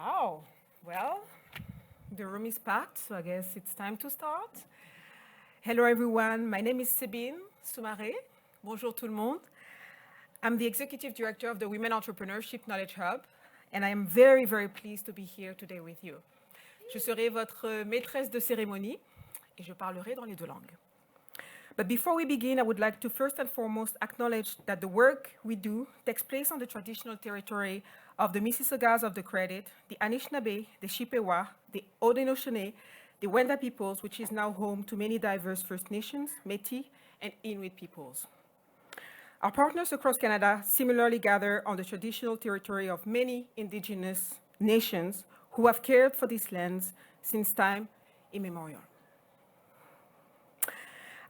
Wow. Well, the room is packed, so I guess it's time to start. Hello, everyone. My name is Sabine Soumaré. Bonjour tout le monde. I'm the Executive Director of the Women Entrepreneurship Knowledge Hub, and I am very, very pleased to be here today with you. Je serai votre maîtresse de cérémonie et je parlerai dans les deux langues. But before we begin, I would like to first and foremost acknowledge that the work we do takes place on the traditional territory of the Mississaugas of the Credit, the Anishinaabe, the Chippewa, the Haudenosaunee, the Wendat peoples, which is now home to many diverse First Nations, Métis, and Inuit peoples. Our partners across Canada similarly gather on the traditional territory of many Indigenous nations who have cared for these lands since time immemorial.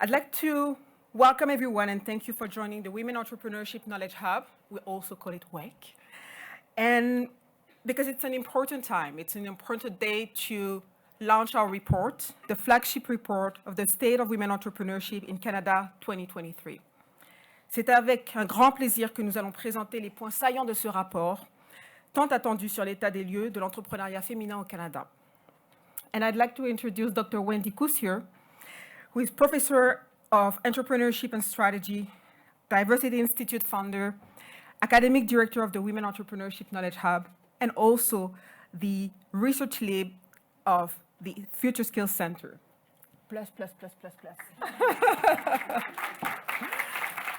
I'd like to welcome everyone and thank you for joining the Women Entrepreneurship Knowledge Hub. We also call it WEC. And because it's an important time, it's an important day to launch our report, the flagship report of the State of Women Entrepreneurship in Canada 2023. C'est avec un grand plaisir que nous allons présenter les points saillants de ce rapport, tant attendu sur l'état des lieux de l'entrepreneuriat féminin au Canada. And I'd like to introduce Dr. Wendy Cousier, who is Professor of Entrepreneurship and Strategy, Diversity Institute founder, Academic Director of the Women Entrepreneurship Knowledge Hub, and also the Research Lead of the Future Skills Center. Plus.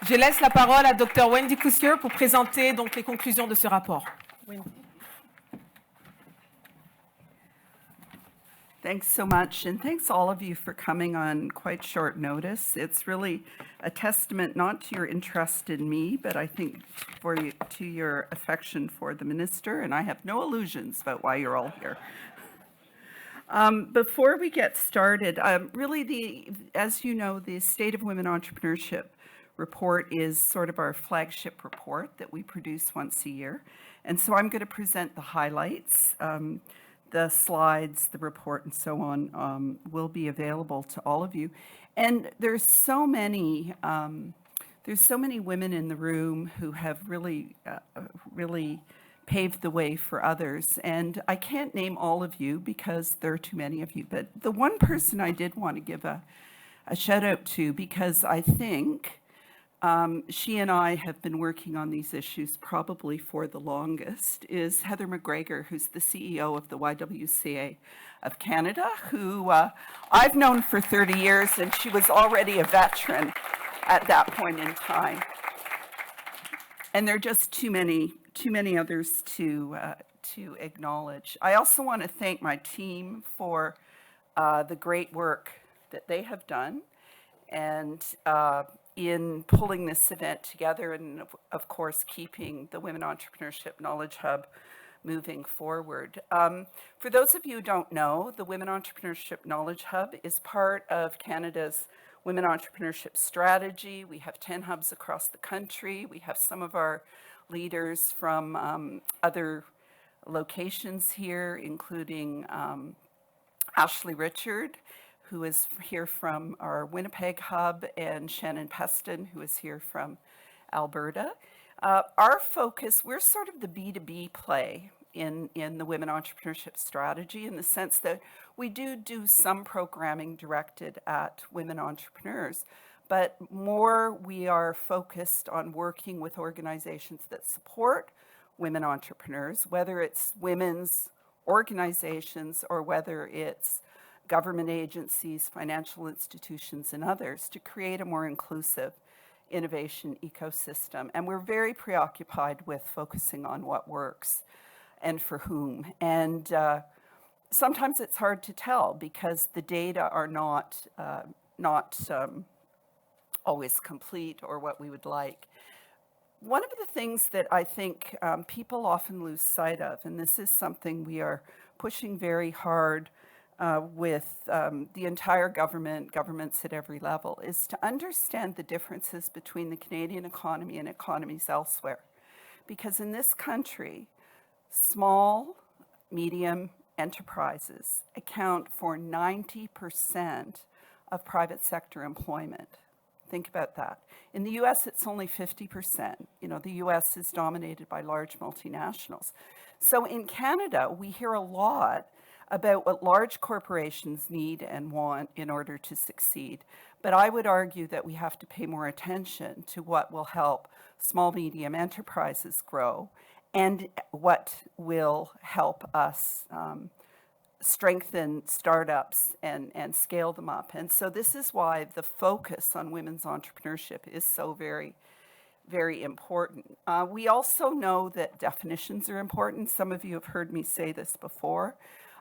Je laisse la parole à Dr. Wendy Cousier pour présenter donc les conclusions de ce rapport. Wendy. Thanks so much, and thanks all of you for coming on quite short notice. It's really a testament not to your interest in me, but I think to your affection for the minister, and I have no illusions about why you're all here. Before we get started, as you know, the State of Women Entrepreneurship report is sort of our flagship report that we produce once a year, and so I'm going to present the highlights. The slides, the report, and so on will be available to all of you. And there's so many women in the room who have really paved the way for others. And I can't name all of you because there are too many of you. But the one person I did want to give a shout out to, because I think she and I have been working on these issues probably for the longest, is Heather McGregor, who's the CEO of the YWCA of Canada, who I've known for 30 years, and she was already a veteran at that point in time. And there are just too many others to acknowledge. I also want to thank my team for the great work that they have done, and in pulling this event together, and of course keeping the Women Entrepreneurship Knowledge Hub moving forward. For those of you who don't know, the Women Entrepreneurship Knowledge Hub is part of Canada's Women Entrepreneurship Strategy. We have 10 hubs across the country. We have some of our leaders from other locations here, including Ashley Richard, who is here from our Winnipeg hub, and Shannon Peston, who is here from Alberta. Our focus, we're sort of the B2B play in the Women Entrepreneurship Strategy, in the sense that we do some programming directed at women entrepreneurs, but more we are focused on working with organizations that support women entrepreneurs, whether it's women's organizations or whether it's government agencies, financial institutions, and others, to create a more inclusive innovation ecosystem. And we're very preoccupied with focusing on what works and for whom. And sometimes it's hard to tell because the data are not always complete or what we would like. One of the things that I think people often lose sight of, and this is something we are pushing very hard with the entire governments at every level, is to understand the differences between the Canadian economy and economies elsewhere. Because in this country, small, medium enterprises account for 90% of private sector employment. Think about that. In the US, it's only 50%. You know, the US is dominated by large multinationals. So in Canada, we hear a lot about what large corporations need and want in order to succeed. But I would argue that we have to pay more attention to what will help small, medium enterprises grow and what will help us strengthen startups and scale them up. And so this is why the focus on women's entrepreneurship is so very, very important. We also know that definitions are important. Some of you have heard me say this before.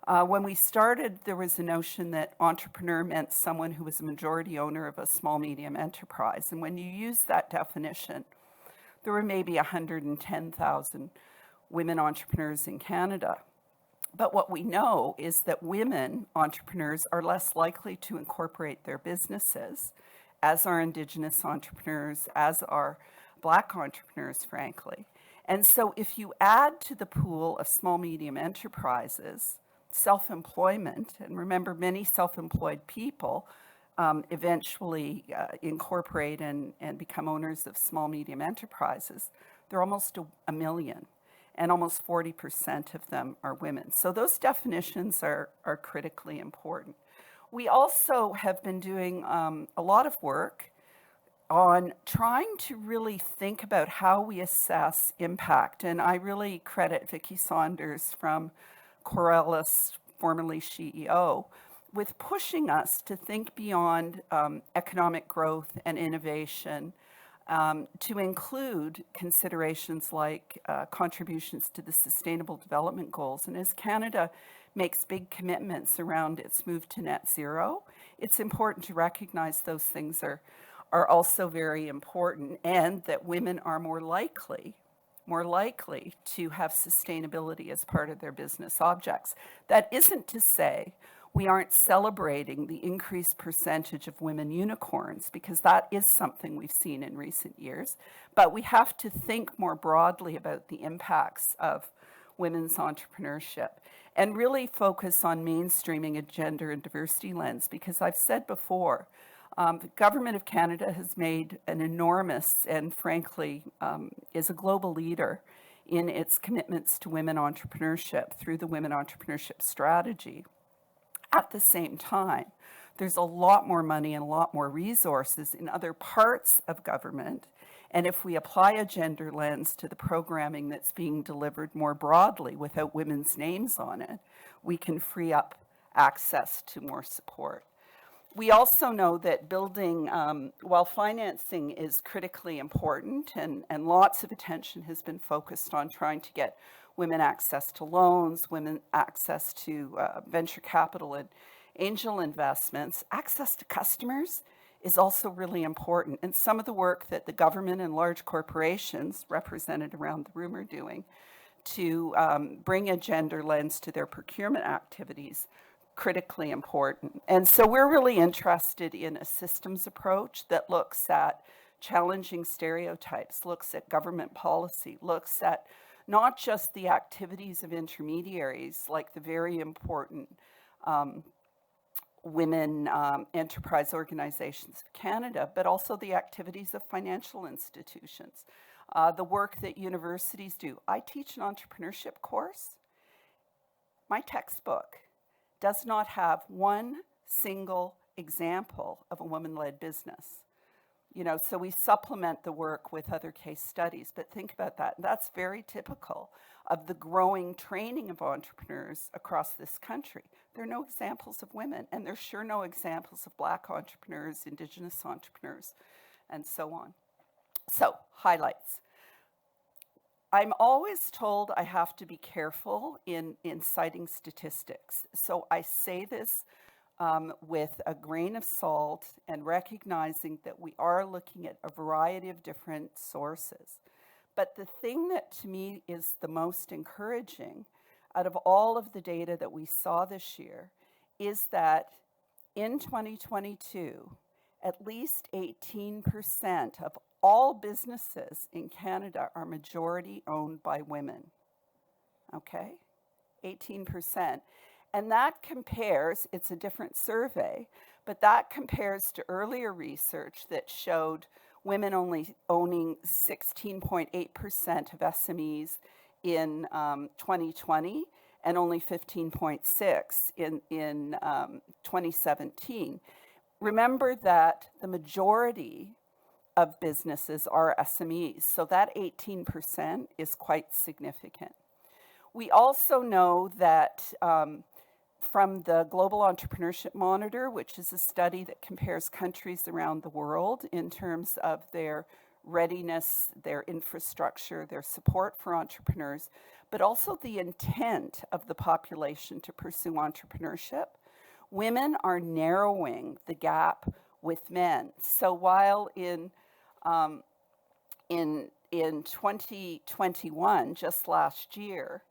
When we started, there was a notion that entrepreneur meant someone who was a majority owner of a small, medium enterprise. And when you use that definition, there were maybe 110,000 women entrepreneurs in Canada. But what we know is that women entrepreneurs are less likely to incorporate their businesses, as are Indigenous entrepreneurs, as are Black entrepreneurs, frankly. And so if you add to the pool of small, medium enterprises, self-employment, and remember many self-employed people eventually incorporate and become owners of small, medium enterprises, they're almost a million. And almost 40% of them are women. So those definitions are critically important. We also have been doing a lot of work on trying to really think about how we assess impact. And I really credit Vicki Saunders from Corellis, formerly CEO, with pushing us to think beyond economic growth and innovation to include considerations like contributions to the Sustainable Development Goals. And as Canada makes big commitments around its move to net zero, it's important to recognize those things are also very important, and that women are more likely to have sustainability as part of their business objects. That isn't to say we aren't celebrating the increased percentage of women unicorns, because that is something we've seen in recent years. But we have to think more broadly about the impacts of women's entrepreneurship and really focus on mainstreaming a gender and diversity lens, because I've said before, the Government of Canada has made an enormous and frankly is a global leader in its commitments to women entrepreneurship through the Women Entrepreneurship Strategy. At the same time, there's a lot more money and a lot more resources in other parts of government. And if we apply a gender lens to the programming that's being delivered more broadly without women's names on it, we can free up access to more support. We also know that building, while financing is critically important, and lots of attention has been focused on trying to get women access to loans, women access to venture capital and angel investments, access to customers is also really important. And some of the work that the government and large corporations represented around the room are doing to bring a gender lens to their procurement activities, critically important. And so we're really interested in a systems approach that looks at challenging stereotypes, looks at government policy, looks at not just the activities of intermediaries, like the very important women enterprise organizations of Canada, but also the activities of financial institutions, the work that universities do. I teach an entrepreneurship course. My textbook does not have one single example of a woman-led business. You know, so we supplement the work with other case studies, but think about that. That's very typical of the growing training of entrepreneurs across this country. There are no examples of women, and there's sure no examples of Black entrepreneurs, Indigenous entrepreneurs, and so on. So, highlights. I'm always told I have to be careful in citing statistics. So I say this with a grain of salt and recognizing that we are looking at a variety of different sources. But the thing that to me is the most encouraging out of all of the data that we saw this year is that in 2022, at least 18% of all businesses in Canada are majority owned by women, okay? 18%. And that compares, it's a different survey, but that compares to earlier research that showed women only owning 16.8% of SMEs in 2020 and only 15.6 in 2017. Remember that the majority of businesses are SMEs, so that 18% is quite significant. We also know that from the Global Entrepreneurship Monitor, which is a study that compares countries around the world in terms of their readiness, their infrastructure, their support for entrepreneurs, but also the intent of the population to pursue entrepreneurship, women are narrowing the gap with men. So while in 2021, just last year,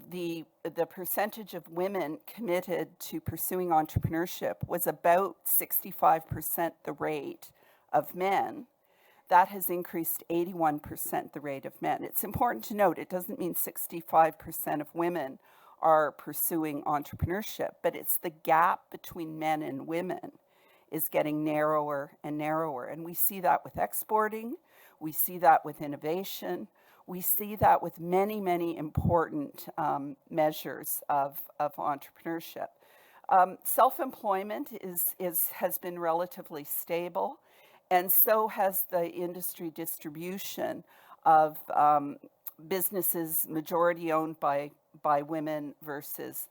the percentage of women committed to pursuing entrepreneurship was about 65% the rate of men. That has increased 81% the rate of men. It's important to note it doesn't mean 65% of women are pursuing entrepreneurship, but it's the gap between men and women is getting narrower and narrower. And we see that with exporting, we see that with innovation, we see that with many, many important measures of entrepreneurship. Self-employment has been relatively stable, and so has the industry distribution of businesses majority owned by women versus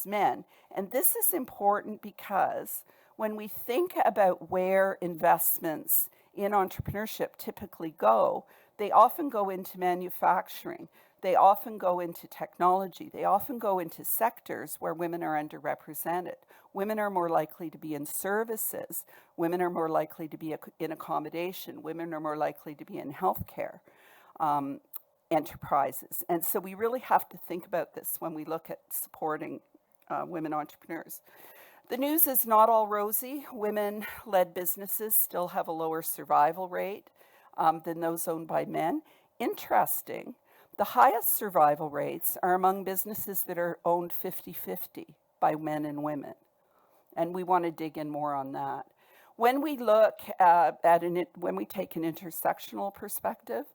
men. And this is important because when we think about where investments in entrepreneurship typically go, they often go into manufacturing, they often go into technology, they often go into sectors where women are underrepresented. Women are more likely to be in services, women are more likely to be in accommodation, women are more likely to be in healthcare enterprises. And so we really have to think about this when we look at supporting women entrepreneurs. The news is not all rosy. Women-led businesses still have a lower survival rate than those owned by men. Interesting, the highest survival rates are among businesses that are owned 50-50 by men and women. And we want to dig in more on that. When we look when we take an intersectional perspective,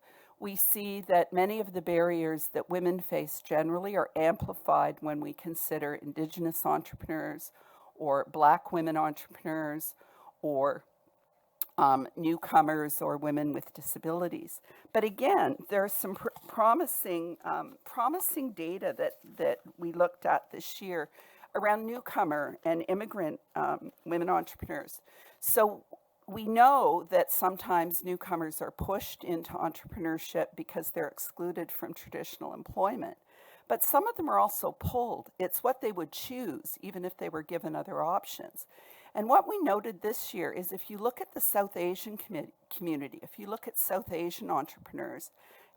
we see that many of the barriers that women face generally are amplified when we consider Indigenous entrepreneurs or Black women entrepreneurs or newcomers or women with disabilities. But again, there's some promising data that we looked at this year around newcomer and immigrant women entrepreneurs. So we know that sometimes newcomers are pushed into entrepreneurship because they're excluded from traditional employment. But some of them are also pulled. It's what they would choose, even if they were given other options. And what we noted this year is if you look at the South Asian community, if you look at South Asian entrepreneurs,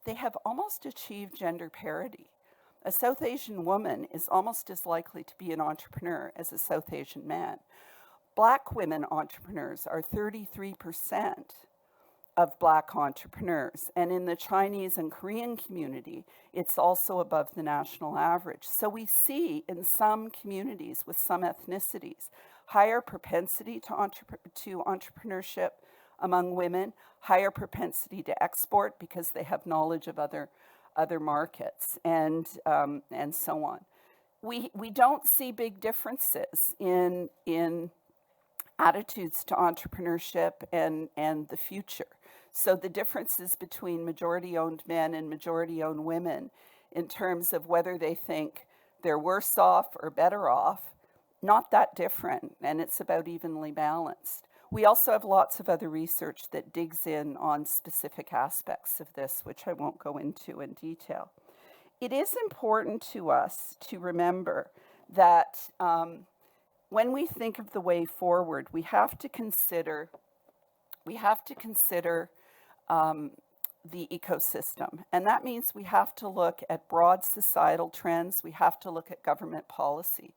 they have almost achieved gender parity. A South Asian woman is almost as likely to be an entrepreneur as a South Asian man. Black women entrepreneurs are 33% of Black entrepreneurs. And in the Chinese and Korean community, it's also above the national average. So we see in some communities with some ethnicities, higher propensity to entrepreneurship among women, higher propensity to export because they have knowledge of other markets, and so on. We don't see big differences in attitudes to entrepreneurship and the future. So the differences between majority-owned men and majority-owned women in terms of whether they think they're worse off or better off, not that different, and it's about evenly balanced. We also have lots of other research that digs in on specific aspects of this, which I won't go into in detail. It is important to us to remember that when we think of the way forward, we have to consider the ecosystem. And that means we have to look at broad societal trends. We have to look at government policy.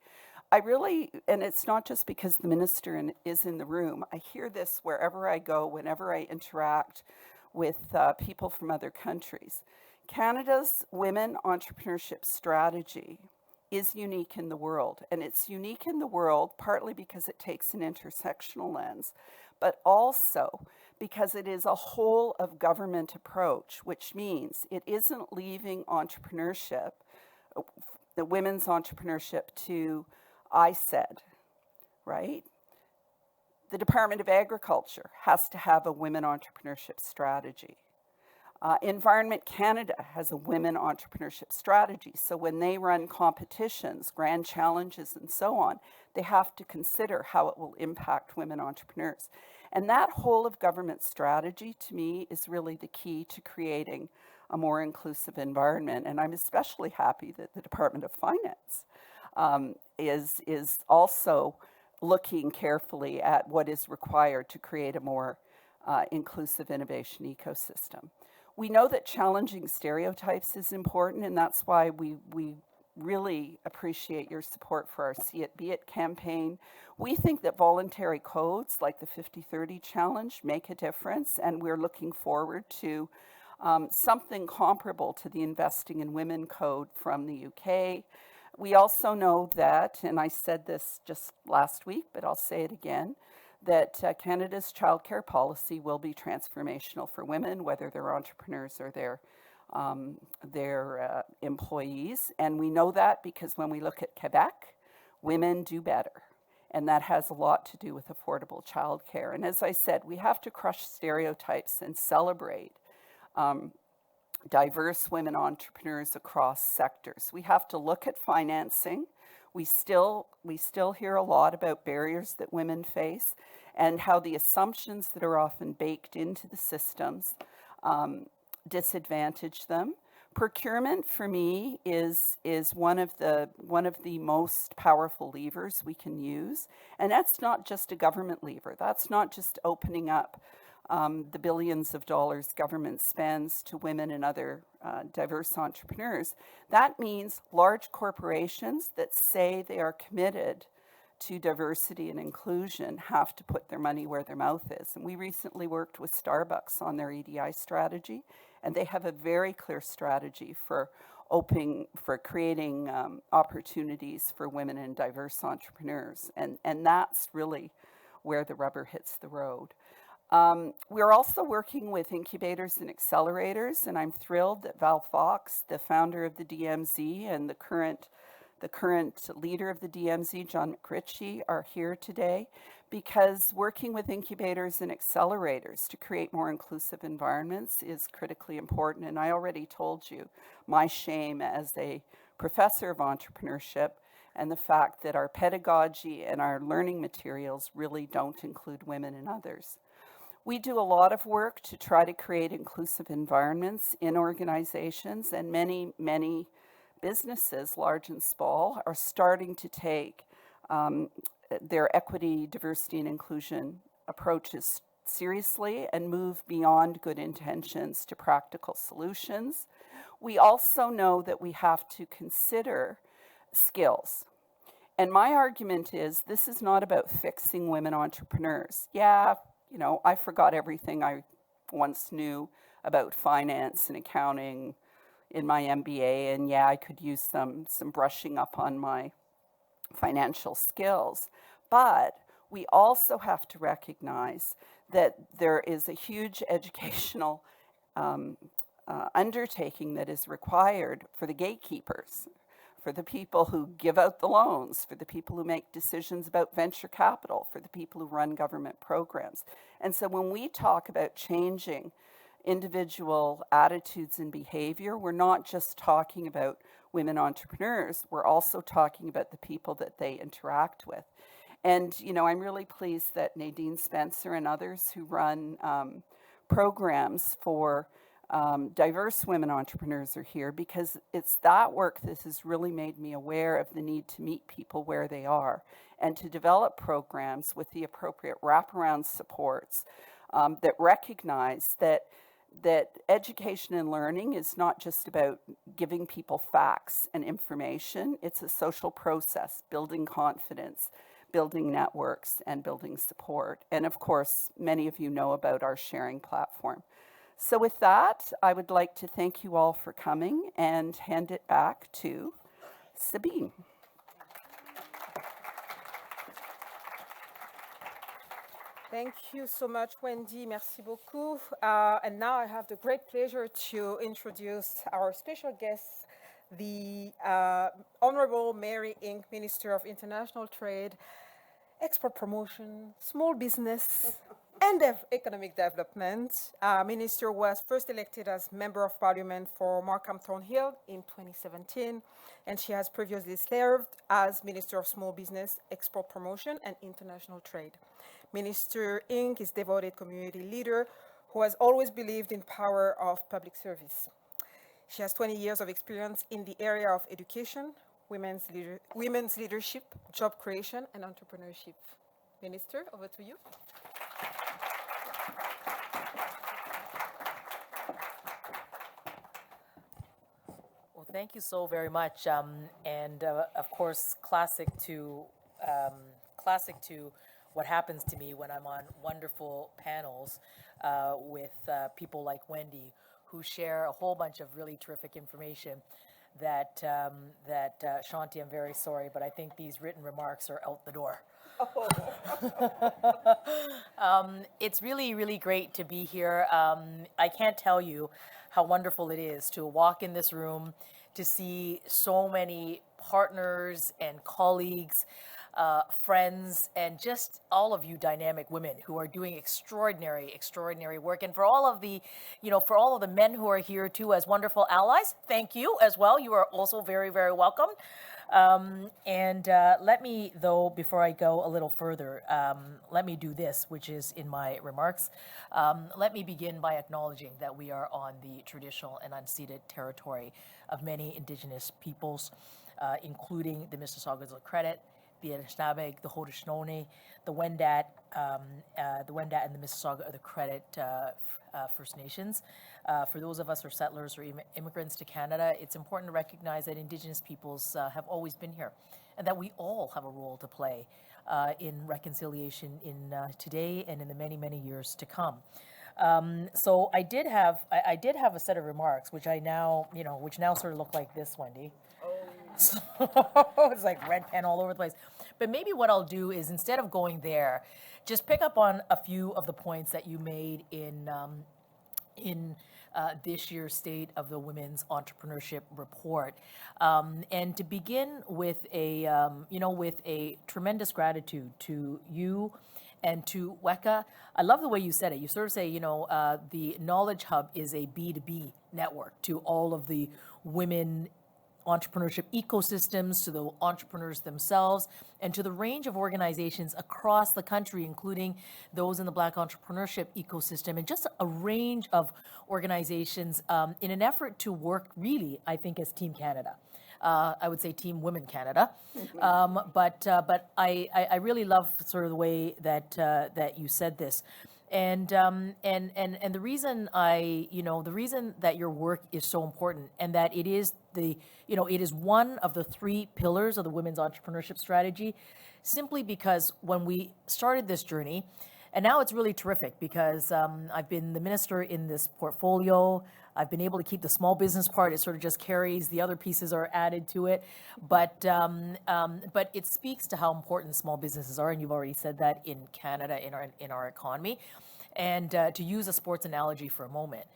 And it's not just because the minister is in the room. I hear this wherever I go, whenever I interact with people from other countries. Canada's women entrepreneurship strategy is unique in the world. And it's unique in the world partly because it takes an intersectional lens, but also because it is a whole of government approach, which means it isn't leaving entrepreneurship, the women's entrepreneurship to ISED, right? The Department of Agriculture has to have a women entrepreneurship strategy. Environment Canada has a women entrepreneurship strategy. So when they run competitions, grand challenges, and so on, they have to consider how it will impact women entrepreneurs. And that whole of government strategy, to me, is really the key to creating a more inclusive environment. And I'm especially happy that the Department of Finance is also looking carefully at what is required to create a more inclusive innovation ecosystem. We know that challenging stereotypes is important, and that's why we really appreciate your support for our See It, Be It campaign. We think that voluntary codes like the 50-30 challenge make a difference, and we're looking forward to something comparable to the Investing in Women code from the UK. We also know that, and I said this just last week, but I'll say it again, that Canada's childcare policy will be transformational for women, whether they're entrepreneurs or their employees. And we know that because when we look at Quebec, women do better. And that has a lot to do with affordable childcare. And as I said, we have to crush stereotypes and celebrate diverse women entrepreneurs across sectors. We have to look at financing. We still hear a lot about barriers that women face and how the assumptions that are often baked into the systems disadvantage them. Procurement, for me, is one of the most powerful levers we can use, and that's not just a government lever. That's not just opening up the billions of dollars government spends to women and other diverse entrepreneurs. That means large corporations that say they are committed to diversity and inclusion have to put their money where their mouth is. And we recently worked with Starbucks on their EDI strategy, and they have a very clear strategy for creating opportunities for women and diverse entrepreneurs. And that's really where the rubber hits the road. We're also working with incubators and accelerators, and I'm thrilled that Val Fox, the founder of the DMZ, and the current leader of the DMZ, John McRitchie, are here today, because working with incubators and accelerators to create more inclusive environments is critically important. And I already told you my shame as a professor of entrepreneurship and the fact that our pedagogy and our learning materials really don't include women and others. We do a lot of work to try to create inclusive environments in organizations, and many businesses, large and small, are starting to take their equity, diversity, and inclusion approaches seriously and move beyond good intentions to practical solutions. We also know that we have to consider skills. And my argument is this is not about fixing women entrepreneurs. Yeah, I forgot everything I once knew about finance and accounting in my MBA, and yeah, I could use some brushing up on my financial skills. But we also have to recognize that there is a huge educational undertaking that is required for the gatekeepers, for the people who give out the loans, for the people who make decisions about venture capital, for the people who run government programs. And so when we talk about changing individual attitudes and behavior, we're not just talking about women entrepreneurs, we're also talking about the people that they interact with. And, I'm really pleased that Nadine Spencer and others who run programs for diverse women entrepreneurs are here, because it's that work that has really made me aware of the need to meet people where they are and to develop programs with the appropriate wraparound supports that recognize that education and learning is not just about giving people facts and information. It's a social process, building confidence, building networks, and building support. And of course, many of you know about our sharing platform. So with that, I would like to thank you all for coming and hand it back to Sabine. Thank you so much, Wendy. Merci beaucoup. And now I have the great pleasure to introduce our special guest, the Honourable Mary Ng, Minister of International Trade, Export Promotion, Small Business, and Economic Development. Minister was first elected as Member of Parliament for Markham Thornhill in 2017, and she has previously served as Minister of Small Business, Export Promotion, and International Trade. Minister Ng is a devoted community leader who has always believed in the power of public service. She has 20 years of experience in the area of education, women's leadership, job creation, and entrepreneurship. Minister, over to you. Well, thank you so very much. Of course, classic to what happens to me when I'm on wonderful panels with people like Wendy, who share a whole bunch of really terrific information that Shanti, I'm very sorry, but I think these written remarks are out the door. It's really, really great to be here. I can't tell you how wonderful it is to walk in this room, to see so many partners and colleagues, friends, and just all of you dynamic women who are doing extraordinary work. And for all of the, for all of the men who are here too as wonderful allies, thank you as well. You are also very, very welcome. Let me, though, before I go a little further, let me do this, which is in my remarks. Let me begin by acknowledging that we are on the traditional and unceded territory of many Indigenous peoples, including the Mississaugas of the Credit, the Anishinaabe, the Haudenosaunee, the Wendat, and the Mississauga of the Credit First Nations. For those of us who are settlers or immigrants to Canada, it's important to recognize that Indigenous peoples have always been here, and that we all have a role to play in reconciliation in today and in the many, many years to come. So I did have a set of remarks, which now sort of look like this, Wendy. So it's like red pen all over the place. But maybe what I'll do is, instead of going there, just pick up on a few of the points that you made in this year's State of the Women's Entrepreneurship Report, and to begin with a tremendous gratitude to you and to WECA. I love the way you said it. You sort of say, the Knowledge Hub is a B2B network to all of the women entrepreneurship ecosystems, to the entrepreneurs themselves, and to the range of organizations across the country, including those in the Black entrepreneurship ecosystem, and just a range of organizations in an effort to work really, I think, as Team Canada. I would say Team Women Canada, but I really love sort of the way that you said this. And the reason the reason that your work is so important, and that it is it is one of the three pillars of the women's entrepreneurship strategy, simply because when we started this journey, and now it's really terrific because I've been the minister in this portfolio. I've been able to keep the small business part. It sort of just carries, the other pieces are added to it. But it speaks to how important small businesses are, and you've already said that in Canada, in our economy. And to use a sports analogy for a moment,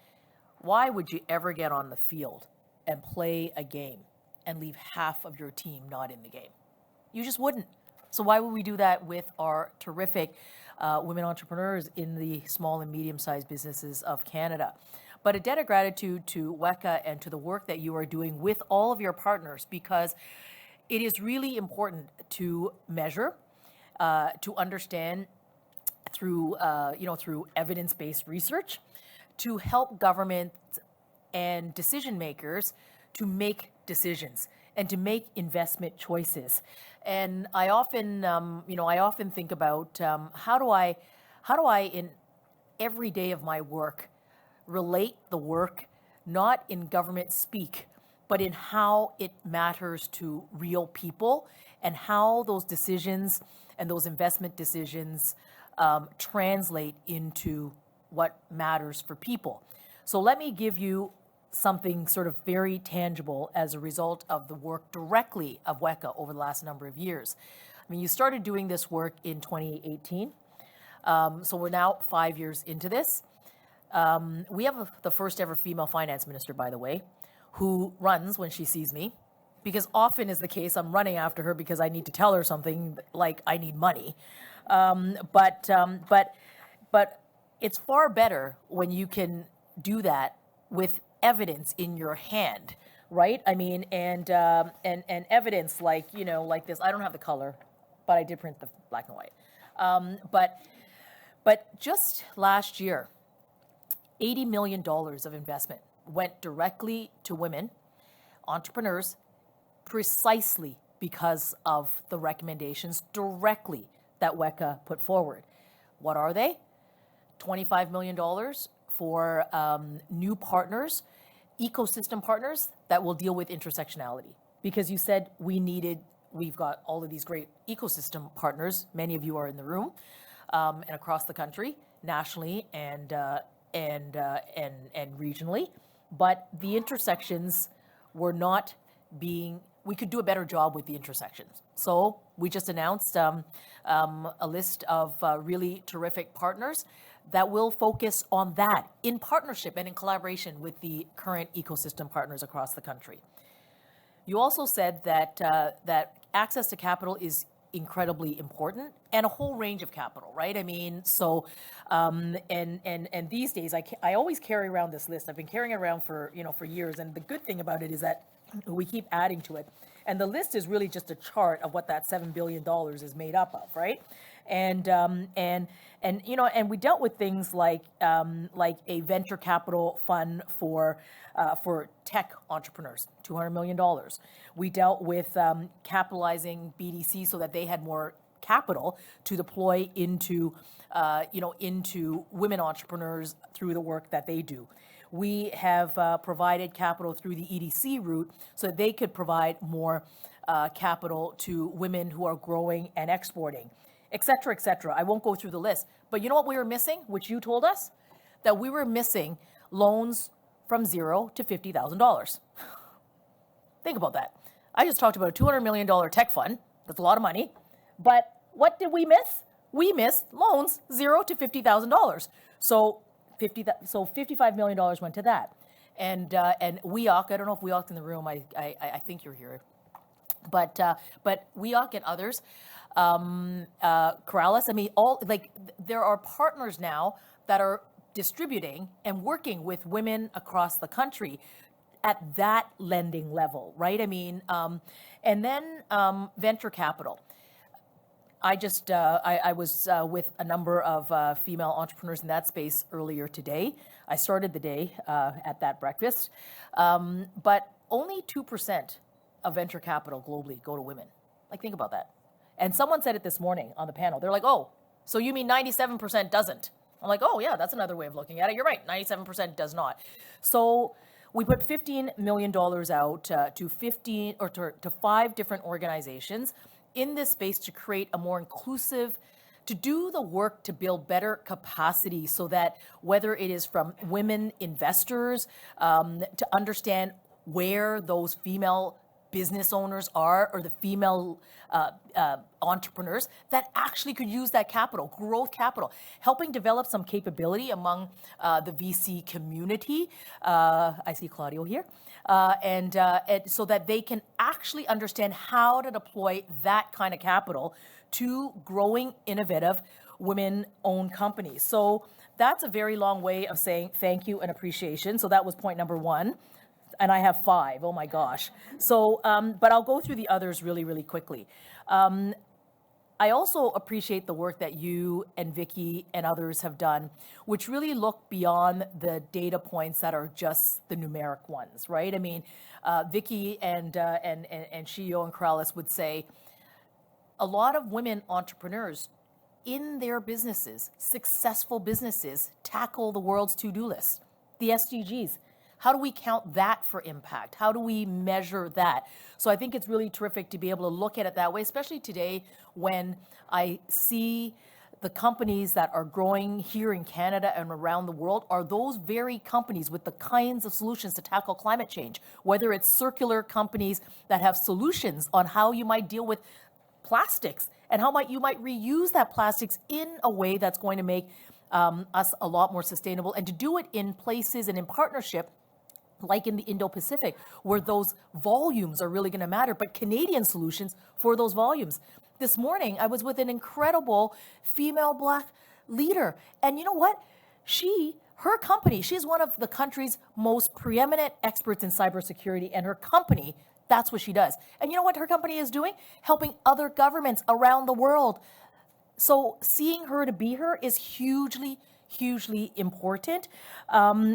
why would you ever get on the field and play a game and leave half of your team not in the game? You just wouldn't. So why would we do that with our terrific women entrepreneurs in the small and medium-sized businesses of Canada? But a debt of gratitude to WECA and to the work that you are doing with all of your partners, because it is really important to measure, to understand through evidence-based research, to help government and decision makers to make decisions and to make investment choices. And I often think about how do I in every day of my work relate the work not in government speak, but in how it matters to real people, and how those decisions and those investment decisions translate into what matters for people. So let me give you something sort of very tangible as a result of the work directly of WECA over the last number of years. I mean, you started doing this work in 2018, so we're now 5 years into this. We have the first ever female finance minister, by the way, who runs when she sees me, because often is the case, I'm running after her because I need to tell her something like I need money. But it's far better when you can do that with evidence in your hand, right? I mean, and evidence like, you know, like this. I don't have the color, but I did print the black and white. But just last year, $80 million of investment went directly to women entrepreneurs, precisely because of the recommendations directly that WECA put forward. What are they? $25 million for new partners, ecosystem partners that will deal with intersectionality. Because you said we've got all of these great ecosystem partners, many of you are in the room, and across the country, nationally and regionally, but the intersections were not being, we could do a better job with the intersections. So we just announced a list of really terrific partners that will focus on that in partnership and in collaboration with the current ecosystem partners across the country. You also said that that access to capital is incredibly important, and a whole range of capital, right? I mean, so and these days I always carry around this list. I've been carrying it around for years, and the good thing about it is that we keep adding to it, and the list is really just a chart of what that $7 billion is made up of, right? And we dealt with things like a venture capital fund for tech entrepreneurs, $200 million. We dealt with capitalizing BDC so that they had more capital to deploy into women entrepreneurs through the work that they do. We have provided capital through the EDC route so that they could provide more capital to women who are growing and exporting, et cetera, et cetera. I won't go through the list, but you know what we were missing, which you told us? That we were missing loans from $0 to $50,000. Think about that. I just talked about a $200 million tech fund. That's a lot of money. But what did we miss? We missed loans $0 to $50,000. So $55 million went to that. And WEOC, I don't know if WEOC's in the room. I think you're here. But WEOC and others, Corrales, I mean, there are partners now that are distributing and working with women across the country at that lending level, right? I mean, and then venture capital. I was with a number of female entrepreneurs in that space earlier today. I started the day at that breakfast, but only 2% of venture capital globally go to women. Like, think about that. And someone said it this morning on the panel. They're like, oh, so you mean 97% doesn't? I'm like, oh yeah, that's another way of looking at it. You're right, 97% does not. So we put $15 million out to 5 different organizations in this space to create a more inclusive, to do the work to build better capacity so that whether it is from women investors, to understand where those female business owners are, or the female entrepreneurs that actually could use that capital, growth capital, helping develop some capability among the VC community. I see Claudio here. And so that they can actually understand how to deploy that kind of capital to growing, innovative, women-owned companies. So that's a very long way of saying thank you and appreciation. So that was point number 1. And I have 5. Oh my gosh. So, but I'll go through the others really, really quickly. I also appreciate the work that you and Vicky and others have done, which really look beyond the data points that are just the numeric ones, right? I mean, Vicky and Shio and Corrales would say a lot of women entrepreneurs in their businesses, successful businesses, tackle the world's to-do list, the SDGs. How do we count that for impact? How do we measure that? So I think it's really terrific to be able to look at it that way, especially today when I see the companies that are growing here in Canada and around the world are those very companies with the kinds of solutions to tackle climate change, whether it's circular companies that have solutions on how you might deal with plastics and how you might reuse that plastics in a way that's going to make us a lot more sustainable, and to do it in places and in partnership like in the Indo-Pacific, where those volumes are really going to matter, but Canadian solutions for those volumes. This morning, I was with an incredible female Black leader. And you know what? Her company, she's one of the country's most preeminent experts in cybersecurity, and her company, that's what she does. And you know what her company is doing? Helping other governments around the world. So seeing her to be her is hugely important.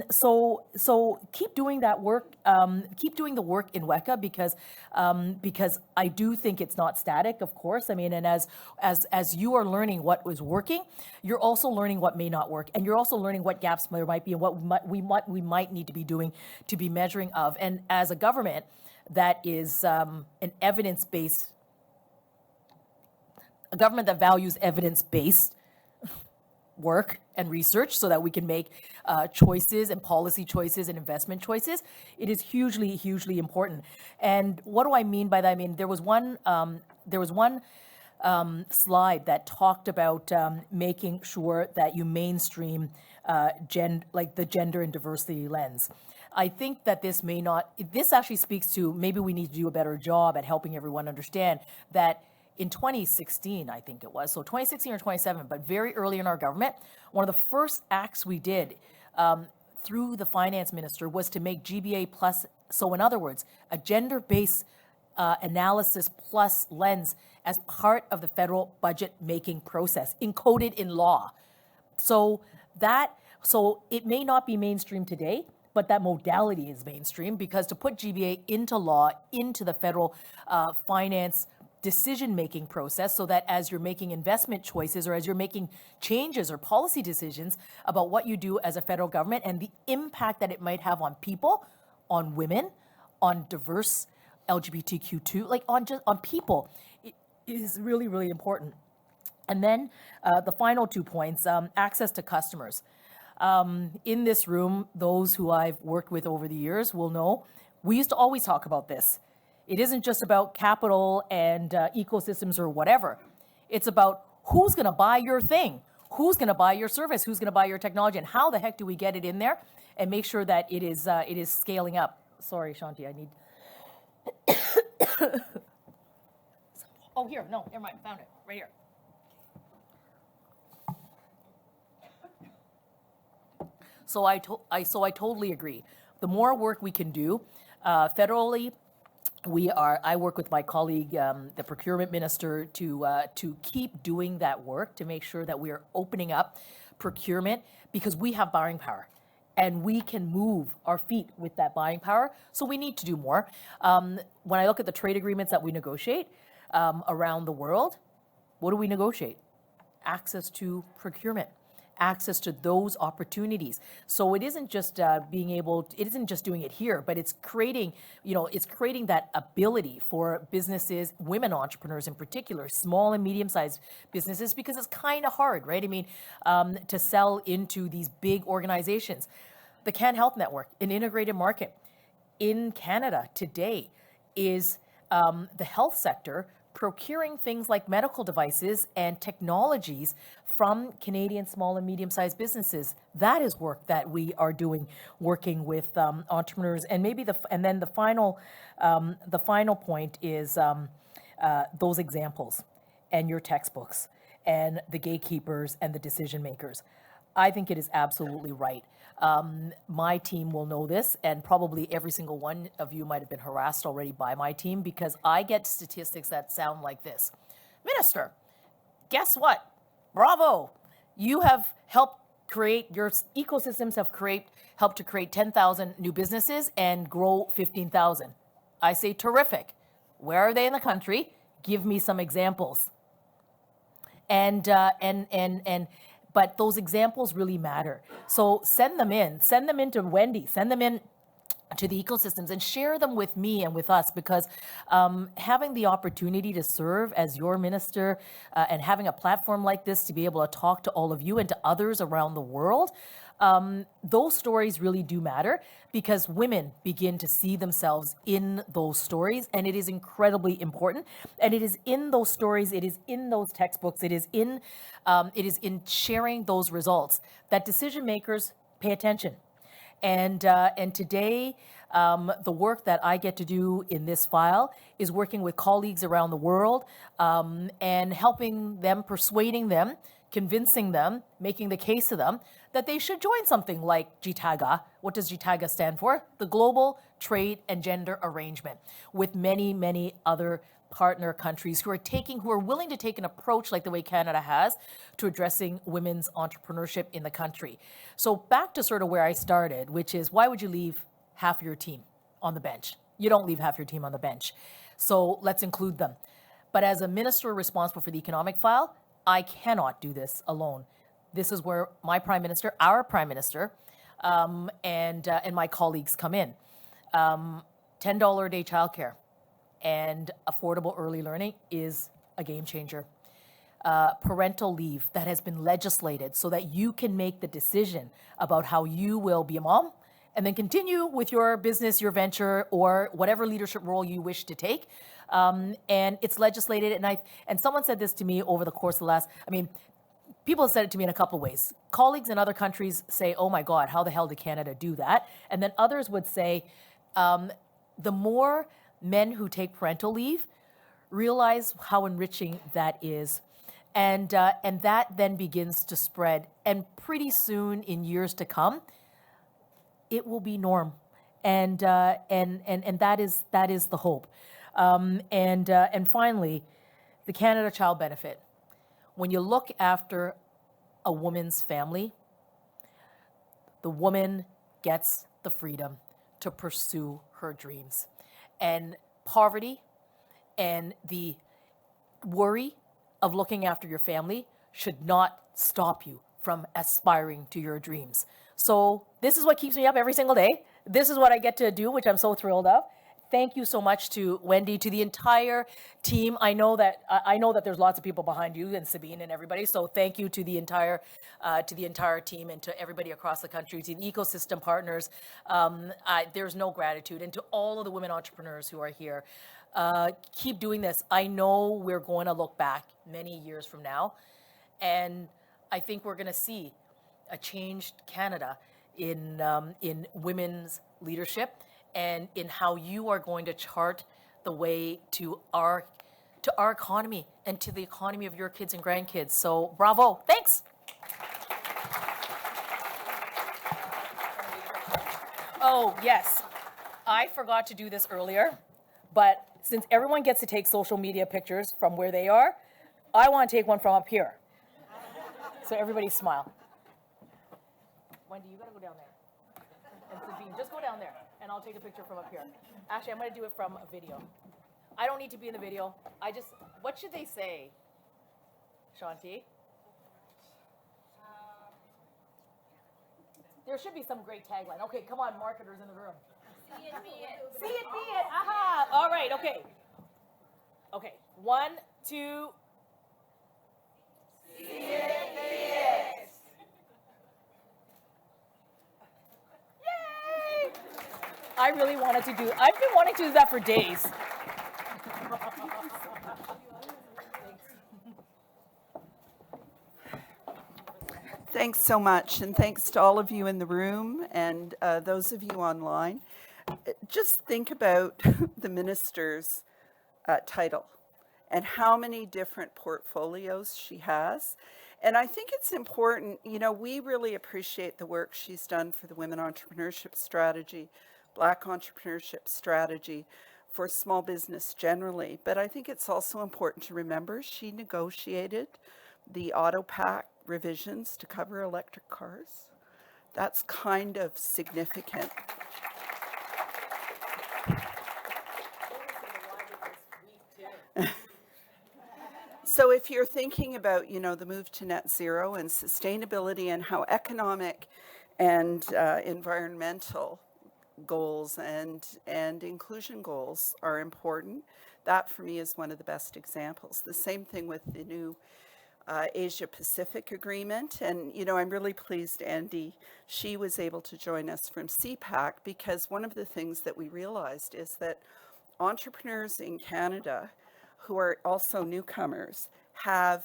So keep doing that work. Keep doing the work in WECA, because I do think it's not static, of course. I mean, and as you are learning what was working, you're also learning what may not work, and you're also learning what gaps there might be and what we might need to be doing to be measuring of. And as a government that is an evidence-based, a government that values evidence-based work and research so that we can make choices and policy choices and investment choices, it is hugely important. And what do I mean by that? I mean, there was one slide that talked about making sure that you mainstream the gender and diversity lens. I think that this actually speaks to, maybe we need to do a better job at helping everyone understand that in 2016, I think it was, so 2016 or 2017, but very early in our government, one of the first acts we did through the finance minister was to make GBA plus, so in other words, a gender-based analysis plus lens as part of the federal budget making process, encoded in law. So it may not be mainstream today, but that modality is mainstream, because to put GBA into law, into the federal finance decision-making process, so that as you're making investment choices or as you're making changes or policy decisions about what you do as a federal government and the impact that it might have on people, on women, on diverse LGBTQ2, like on people, it is really important. And then the final 2 points, access to customers. In this room, those who I've worked with over the years will know, we used to always talk about this. It isn't just about capital and ecosystems or whatever. It's about who's going to buy your thing, who's going to buy your service, who's going to buy your technology, and how the heck do we get it in there and make sure that it is scaling up. Sorry, Shanti, I need. Oh, here, no, never mind, found it, right here. So I totally agree. The more work we can do federally, I work with my colleague, the procurement minister, to keep doing that work to make sure that we are opening up procurement, because we have buying power and we can move our feet with that buying power. So we need to do more. When I look at the trade agreements that we negotiate around the world, what do we negotiate? Access to procurement, access to those opportunities. So it isn't just it isn't just doing it here, but it's creating that ability for businesses, women entrepreneurs in particular, small and medium-sized businesses, because it's kind of hard, right? I mean, to sell into these big organizations. The Can Health Network, an integrated market in Canada today, is the health sector procuring things like medical devices and technologies from Canadian small and medium-sized businesses. That is work that we are doing, working with entrepreneurs. And maybe then the final point is those examples and your textbooks and the gatekeepers and the decision makers. I think it is absolutely right. My team will know this, and probably every single one of you might have been harassed already by my team, because I get statistics that sound like this. Minister, guess what? Bravo! You have helped create, your ecosystems have helped to create 10,000 new businesses and grow 15,000. I say terrific. Where are they in the country? Give me some examples. But those examples really matter. So send them in to Wendy, send them in to the ecosystems, and share them with me and with us, because having the opportunity to serve as your minister and having a platform like this to be able to talk to all of you and to others around the world, those stories really do matter, because women begin to see themselves in those stories, and it is incredibly important. And it is in those stories, it is in those textbooks, it is in sharing those results that decision makers pay attention. And today, the work that I get to do in this file is working with colleagues around the world and helping them, persuading them, convincing them, making the case to them that they should join something like GTAGA. What does GTAGA stand for? The Global Trade and Gender Arrangement, with many, many other partner countries who are willing to take an approach like the way Canada has to addressing women's entrepreneurship in the country. So back to sort of where I started, which is, why would you leave half your team on the bench? You don't leave half your team on the bench. So let's include them. But as a minister responsible for the economic file, I cannot do this alone. This is where my prime minister, our prime minister, and my colleagues come in. $10 a day childcare and affordable early learning is a game changer. Parental leave that has been legislated so that you can make the decision about how you will be a mom and then continue with your business, your venture, or whatever leadership role you wish to take. And it's legislated. And someone said this to me over the course of the last, people have said it to me in a couple of ways. Colleagues in other countries say, oh my God, how the hell did Canada do that? And then others would say, the more men who take parental leave realize how enriching that is. And that then begins to spread. And pretty soon, in years to come, it will be norm. And that is the hope. And finally, the Canada Child Benefit. When you look after a woman's family, the woman gets the freedom to pursue her dreams. And poverty and the worry of looking after your family should not stop you from aspiring to your dreams. So this is what keeps me up every single day. This is what I get to do, which I'm so thrilled of. Thank you so much to Wendy, to the entire team. I know that there's lots of people behind you, and Sabine and everybody. So thank you to the entire team and to everybody across the country, to the ecosystem partners. There's no gratitude, and to all of the women entrepreneurs who are here. Keep doing this. I know we're going to look back many years from now, and I think we're going to see a changed Canada in women's leadership, and in how you are going to chart the way to our economy and to the economy of your kids and grandkids. So bravo, thanks. Oh, yes, I forgot to do this earlier, but since everyone gets to take social media pictures from where they are, I want to take one from up here. So everybody smile. Wendy, you gotta go down there. And Sabine, just go down there. And I'll take a picture from up here. Actually, I'm going to do it from a video. I don't need to be in the video. What should they say, Shanti? There should be some great tagline. Okay, come on, marketers in the room. See it, be it. See it, be it. Aha. All right, okay. Okay, 1, 2. See it, be it. I've been wanting to do that for days. Thanks so much, and thanks to all of you in the room and those of you online. Just think about the minister's title and how many different portfolios she has. And I think it's important, we really appreciate the work she's done for the Women Entrepreneurship Strategy, Black Entrepreneurship Strategy, for small business generally. But I think it's also important to remember she negotiated the auto pact revisions to cover electric cars. That's kind of significant. So if you're thinking about, the move to net zero and sustainability and how economic and environmental goals and inclusion goals are important. That for me is one of the best examples. The same thing with the new Asia Pacific Agreement. And, you know, I'm really pleased Andy, she was able to join us from CPAC, because one of the things that we realized is that entrepreneurs in Canada who are also newcomers have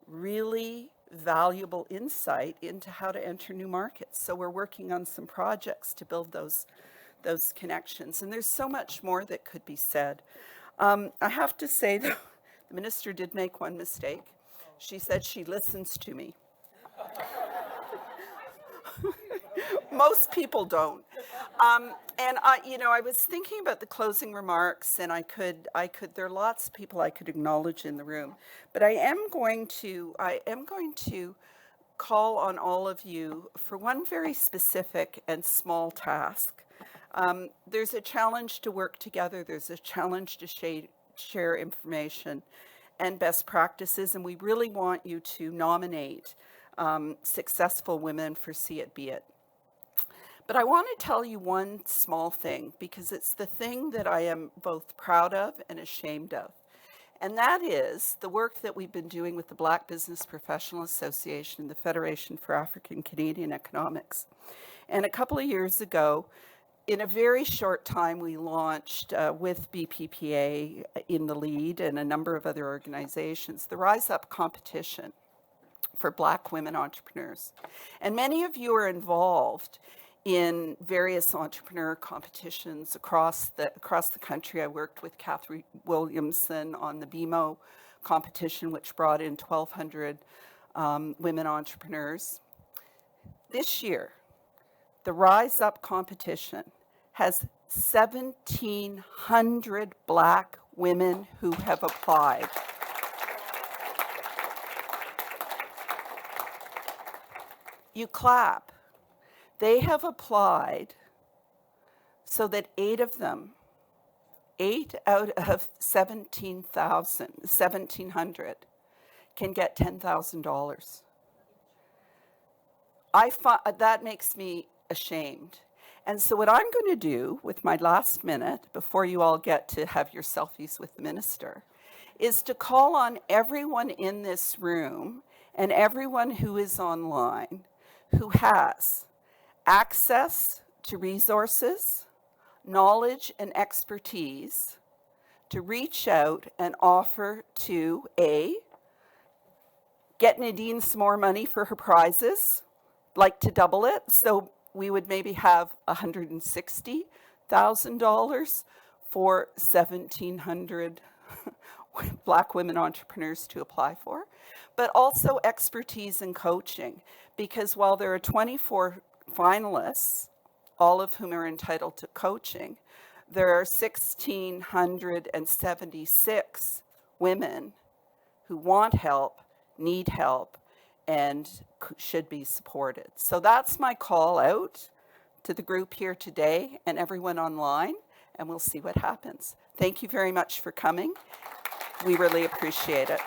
really valuable insight into how to enter new markets. So we're working on some projects to build those connections. And there's so much more that could be said. I have to say, though, the minister did make one mistake. She said she listens to me. Most people don't. And I was thinking about the closing remarks, and I could, there are lots of people I could acknowledge in the room, but I am going to call on all of you for one very specific and small task. There's a challenge to work together. There's a challenge to share information and best practices, and we really want you to nominate successful women for See It, Be It. But I want to tell you one small thing, because it's the thing that I am both proud of and ashamed of. And that is the work that we've been doing with the Black Business Professional Association and the Federation for African Canadian Economics. And a couple of years ago, in a very short time, we launched with BPPA in the lead and a number of other organizations, the Rise Up competition for Black women entrepreneurs. And many of you are involved in various entrepreneur competitions across the country. I worked with Catherine Williamson on the BMO competition, which brought in 1,200 women entrepreneurs. This year, the Rise Up competition has 1,700 Black women who have applied. You clap. They have applied so that 8 out of 1,700 can get $10,000. That makes me ashamed. And so what I'm going to do with my last minute, before you all get to have your selfies with the minister, is to call on everyone in this room and everyone who is online who has access to resources, knowledge, and expertise to reach out and offer to get Nadine some more money for her prizes, like to double it, so we would maybe have $160,000 for 1,700 Black women entrepreneurs to apply for, but also expertise and coaching, because while there are 24 finalists, all of whom are entitled to coaching, there are 1,676 women who want help, need help, and should be supported. So that's my call out to the group here today and everyone online, and we'll see what happens. Thank you very much for coming. We really appreciate it.